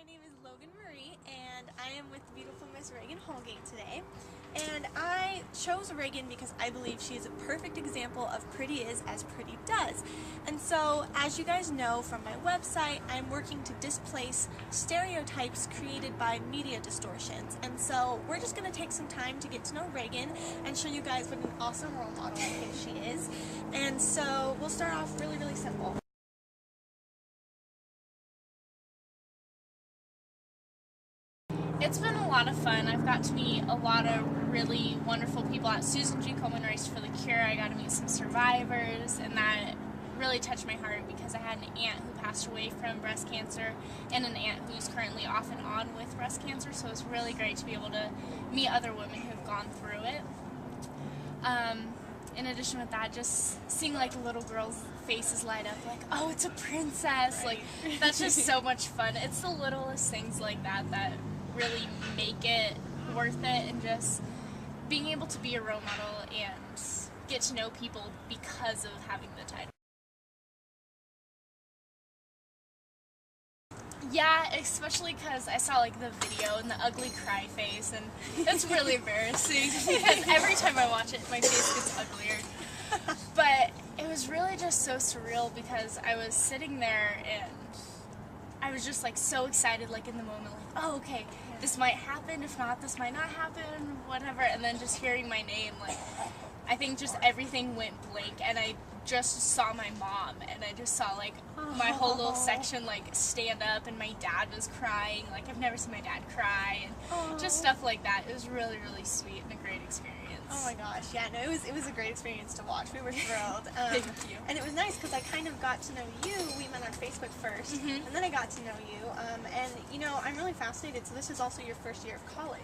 my name is Logan Marie, and I am with the beautiful Miss Raigan Holgate today. And I chose Raigan because I believe she is a perfect example of pretty is as pretty does. And so, as you guys know from my website, I'm working to displace stereotypes created by media distortions. And so, we're just going to take some time to get to know Raigan and show you guys what an awesome role model I think she is. And so, we'll start off really, really simple. It's been a lot of fun. I've got to meet a lot of really wonderful people at Susan G. Komen Race for the Cure. I got to meet some survivors, and that really touched my heart because I had an aunt who passed away from breast cancer and an aunt who's currently off and on with breast cancer, so it's really great to be able to meet other women who've gone through it. In addition with that, just seeing like little girls' faces light up like, oh, it's a princess, like that's just so much fun. It's the littlest things like that that really make it worth it, and just being able to be a role model and get to know people because of having the title. Yeah, especially because I saw like the video and the ugly cry face, and it's really embarrassing because every time I watch it my face gets uglier. But it was really just so surreal because I was sitting there and I was just like so excited, like in the moment, like, oh, okay, this might happen, if not, this might not happen, whatever, and then just hearing my name, like, I think just everything went blank, and I just saw my mom, and I just saw, like, my whole little section, like, stand up, and my dad was crying, like, I've never seen my dad cry, and just stuff like that. It was really, really sweet and a great experience. Oh my gosh, yeah, no, it was a great experience to watch. We were thrilled. Thank you. And it was nice because I kind of got to know you. We met on Facebook first, and then I got to know you. And, you know, I'm really fascinated. So this is also your first year of college,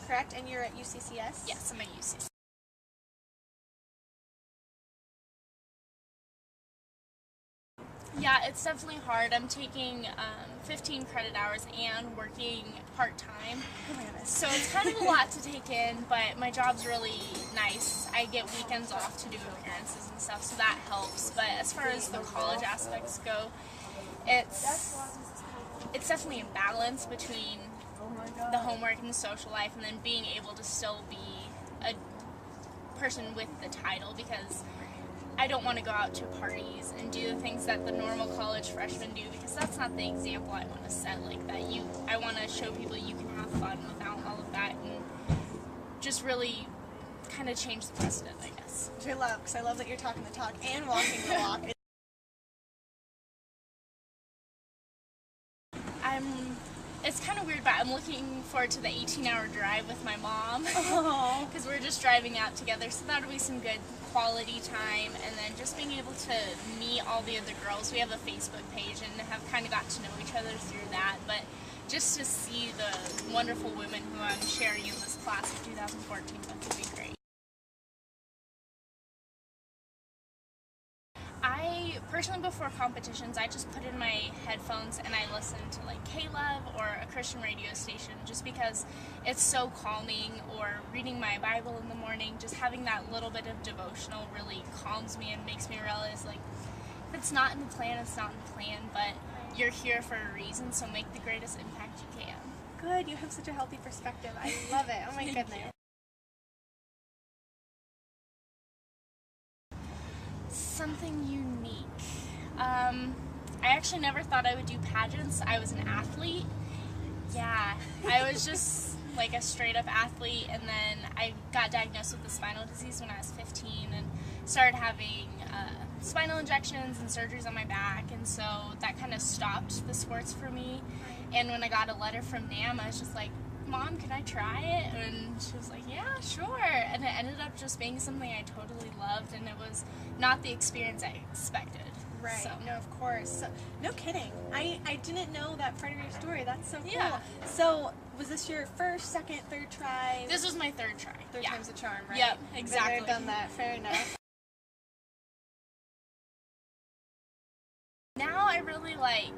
correct? And you're at UCCS? Yes, I'm at UCCS. Yeah, it's definitely hard. I'm taking 15 credit hours and working part-time. Oh my goodness. So it's kind of a lot to take in, but my job's really nice. I get weekends off to do appearances and stuff, so that helps. But as far as the college aspects go, it's definitely a balance between the homework and the social life, and then being able to still be a person with the title, because I don't want to go out to parties and do the things that the normal college freshmen do, because that's not the example I want to set. Like that, I want to show people you can have fun without all of that, and just really kind of change the precedent, I guess. Which I love, because I love that you're talking the talk and walking the walk. It's kind of weird, but I'm looking forward to the 18-hour drive with my mom, because we're just driving out together, so that'll be some good quality time, and then just being able to meet all the other girls. We have a Facebook page and have kind of got to know each other through that, but just to see the wonderful women who I'm sharing in this class of 2014 with would be great. Personally, before competitions, I just put in my headphones and I listen to like K-Love or a Christian radio station, just because it's so calming, or reading my Bible in the morning, just having that little bit of devotional really calms me and makes me realize, like, if it's not in the plan, it's not in the plan, but you're here for a reason, so make the greatest impact you can. Good, you have such a healthy perspective. I love it. Oh my goodness. Something unique. I actually never thought I would do pageants. I was an athlete. Yeah, I was just like a straight up athlete, and then I got diagnosed with the spinal disease when I was 15 and started having spinal injections and surgeries on my back, and so that kind of stopped the sports for me. And when I got a letter from NAM, I was just like, Mom, can I try it? And she was like, yeah, sure. And it ended up just being something I totally loved, and it was not the experience I expected. Right, So. no, of course. So, no kidding. I didn't know that part of your story. That's so cool. Yeah. So, was this your first, second, third try? This was my third try. Third Yeah. time's a charm, right? Yep, exactly. I've done that. Fair enough. Now I really like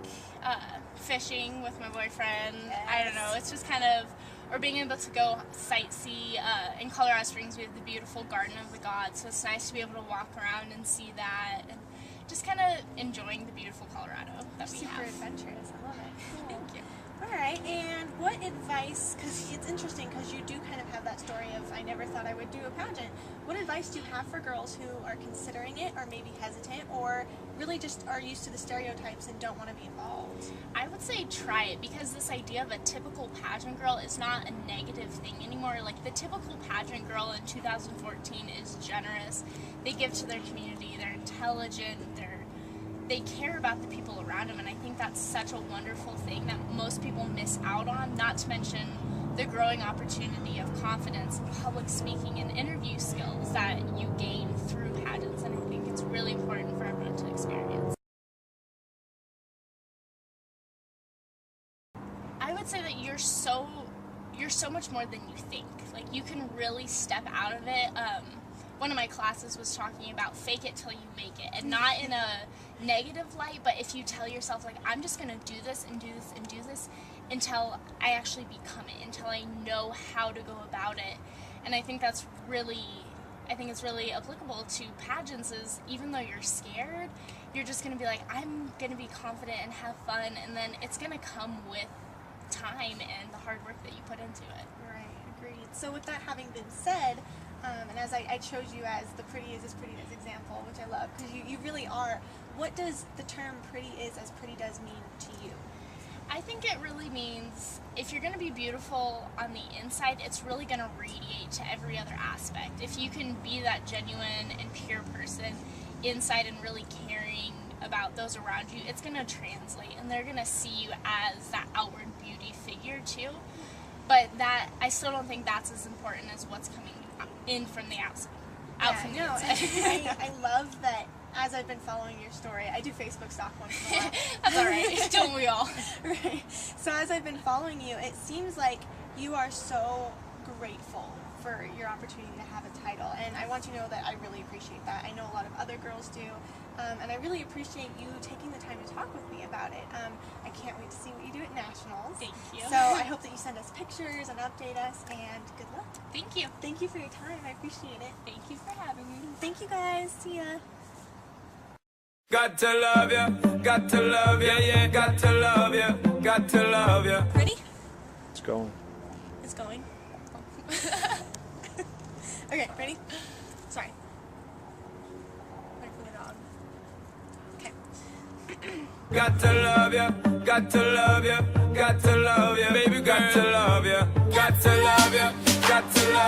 fishing with my boyfriend. Yes. I don't know, it's just kind of, or being able to go sightsee. In Colorado Springs we have the beautiful Garden of the Gods, so it's nice to be able to walk around and see that. And just kind of enjoying the beautiful Colorado that we Super have. adventurous. I love it. Cool. Thank you. All right, and what advice, because it's interesting because you do kind of have that story of I never thought I would do a pageant. What advice do you have for girls who are considering it or maybe hesitant or really just are used to the stereotypes and don't want to be involved? I would say try it, because this idea of a typical pageant girl is not a negative thing anymore. Like, the typical pageant girl in 2014 is generous. They give to their community. They're intelligent. They care about the people around them, and I think that's such a wonderful thing that most people miss out on, not to mention the growing opportunity of confidence and public speaking and interview skills that you gain through pageants, and I think it's really important for everyone to experience. I would say that you're so much more than you think. Like, you can really step out of it. One of my classes was talking about fake it till you make it, and not in a negative light, but if you tell yourself, like, I'm just going to do this and do this and do this until I actually become it, until I know how to go about it. And I think it's really applicable to pageants, is even though you're scared, you're just going to be like, I'm going to be confident and have fun, and then it's going to come with time and the hard work that you put into it. Right, agreed. So with that having been said, and as I chose you as the pretty is as pretty does example, which I love, because you really are, what does the term pretty is as pretty does mean to you? I think it really means if you're going to be beautiful on the inside, it's really going to radiate to every other aspect. If you can be that genuine and pure person inside and really caring about those around you, it's going to translate, and they're going to see you as that outward beauty figure too. But that, I still don't think that's as important as what's coming in from the outside. I love that. As I've been following your story, I do Facebook stalk once in a while. That's alright, don't we all? Right. So as I've been following you, it seems like you are so grateful for your opportunity to have a title, and I want you to know that I really appreciate that. I know a lot of other girls do, and I really appreciate you taking the time to talk with me about it. I can't wait to see what you do at Nationals. Thank you. So I hope that you send us pictures and update us, and good luck. Thank you. Thank you for your time. I appreciate it. Thank you for having me. Thank you guys. See ya. Got to love ya, got to love ya, yeah, got to love ya, got to love ya. Ready? It's going. It's going. Okay, ready? Sorry. Wait for the dog. Okay. Got to love ya, got to love ya, got to love ya, baby, got to love ya, got to love ya, got to love ya.